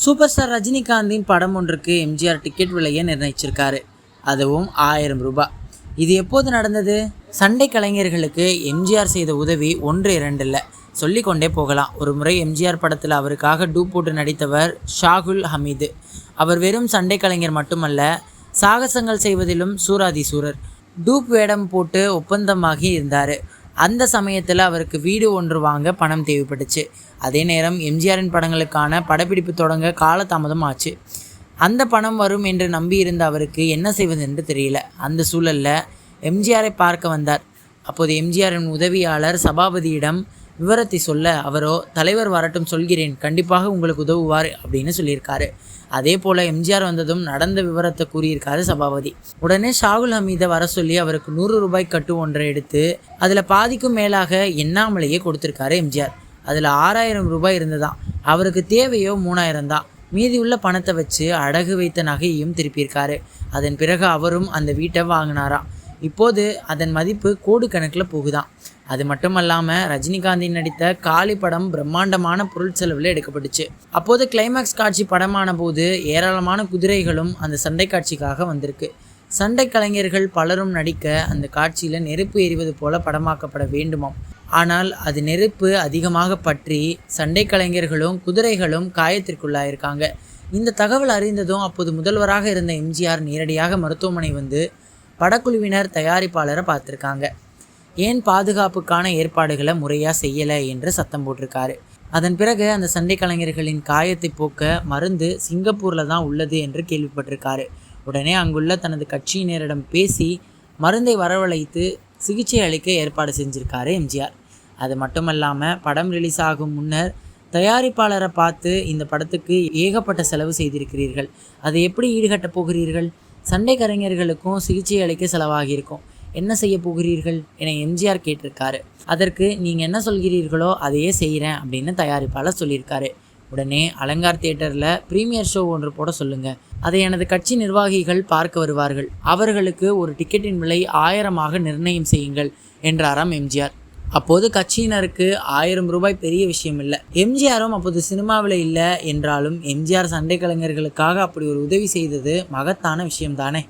Super star ரஜினிகாந்தின் படம் ஒன்றுக்கு MGR ticket விலையை நிர்ணயிச்சிருக்காரு, அதுவும் 1000 ரூபாய். இது எப்போது நடந்தது? சண்டை கலைஞர்களுக்கு எம்ஜிஆர் செய்த உதவி 1-2 இல்லை, சொல்லிக்கொண்டே போகலாம். ஒரு முறை எம்ஜிஆர் படத்தில் அவருக்காக டூப் போட்டு நடித்தவர் ஷாகுல் ஹமீது. அவர் வெறும் சண்டை கலைஞர் மட்டுமல்ல, சாகசங்கள் செய்வதிலும் சூராதி சூரர். டூப் வேடம் போட்டு ஒப்பந்தமாகி இருந்தார். அந்த சமயத்தில் அவருக்கு வீடு ஒன்று வாங்க பணம் தேவைப்பட்டுச்சு. அதே நேரம் எம்ஜிஆரின் படங்களுக்கான படப்பிடிப்பு தொடங்க காலதாமதம் ஆச்சு. அந்த பணம் வரும் என்று நம்பியிருந்த அவருக்கு என்ன செய்வது என்று தெரியல. அந்த சூழலில் எம்ஜிஆரை பார்க்க வந்தார். அப்போது எம்ஜிஆரின் உதவியாளர் சபாபதியிடம் விவரத்தை சொல்ல, அவரோ தலைவர் வரட்டும் சொல்கிறேன், கண்டிப்பாக உங்களுக்கு உதவுவார் அப்படின்னு சொல்லியிருக்காரு. அதே போல் எம்ஜிஆர் வந்ததும் நடந்த விவரத்தை கூறியிருக்காரு சபாபதி. உடனே ஷாகுல் ஹமீதை வர சொல்லி அவருக்கு 100 ரூபாய் கட்டு ஒன்றை எடுத்து அதில் பாதிக்கும் மேலாக எண்ணாமலேயே கொடுத்துருக்காரு எம்ஜிஆர். அதில் 6000 ரூபாய் இருந்ததாம். அவருக்கு தேவையோ 3000 தான். மீதி உள்ள பணத்தை வச்சு அடகு வைத்த நகையையும் திருப்பியிருக்காரு. அதன் பிறகு அவரும் அந்த வீட்டை வாங்கினாராம். இப்போது அதன் மதிப்பு கோடி கணக்கில் போகுதான். அது மட்டும் இல்லாமல் ரஜினிகாந்தின் நடித்த காளி படம் பிரம்மாண்டமான பொருள் செலவில் எடுக்கப்பட்டுச்சு. அப்போது கிளைமேக்ஸ் காட்சி படமான போது ஏராளமான குதிரைகளும் அந்த சண்டை காட்சிக்காக வந்திருக்கு. சண்டை கலைஞர்கள் பலரும் நடிக்க அந்த காட்சியில் நெருப்பு எரிவது போல படமாக்கப்பட வேண்டுமாம். ஆனால் அது நெருப்பு அதிகமாக பற்றி சண்டை கலைஞர்களும் குதிரைகளும் காயத்திற்குள்ளாயிருக்காங்க. இந்த தகவல் அறிந்ததும் அப்போது முதல்வராக இருந்த எம்ஜிஆர் நேரடியாக மருத்துவமனை வந்து படக்குழுவினர் தயாரிப்பாளரை பார்த்துருக்காங்க. ஏன் பாதுகாப்புக்கான ஏற்பாடுகளை முறையாக செய்யலை என்று சத்தம் போட்டிருக்காரு. அதன் பிறகு அந்த சண்டை கலைஞர்களின் காயத்தை போக்க மருந்து சிங்கப்பூரில் தான் உள்ளது என்று கேள்விப்பட்டிருக்காரு. உடனே அங்குள்ள தனது கட்சியினரிடம் பேசி மருந்தை வரவழைத்து சிகிச்சை அளிக்க ஏற்பாடு செஞ்சுருக்காரு எம்ஜிஆர். அது மட்டுமல்லாமல் படம் ரிலீஸ் ஆகும் முன்னர் தயாரிப்பாளரை பார்த்து இந்த படத்துக்கு ஏகப்பட்ட செலவு செய்திருக்கிறீர்கள், அதை எப்படி ஈடுகட்டப் போகிறீர்கள்? சண்டை கலைஞர்களுக்கும் சிகிச்சை அளிக்க செலவாகியிருக்கும், என்ன செய்ய போகிறீர்கள் என எம்ஜிஆர் கேட்டிருக்காரு. அதற்கு நீங்கள் என்ன சொல்கிறீர்களோ அதையே செய்கிறேன் அப்படின்னு தயாரிப்பாளர் சொல்லியிருக்காரு. உடனே அலங்கார் தியேட்டரில் ப்ரீமியர் ஷோ ஒன்று போட சொல்லுங்கள், அதை எனது கட்சி நிர்வாகிகள் பார்க்க வருவார்கள், அவர்களுக்கு ஒரு டிக்கெட்டின் விலை 1000 நிர்ணயம் செய்யுங்கள் என்றாராம் எம்ஜிஆர். அப்போது கட்சியினருக்கு 1000 ரூபாய் பெரிய விஷயம் இல்லை. எம்ஜிஆரும் அப்போது சினிமாவில் இல்லை என்றாலும் எம்ஜிஆர் சண்டை கலைஞர்களுக்காக அப்படி ஒரு உதவி செய்தது மகத்தான விஷயம்தானே.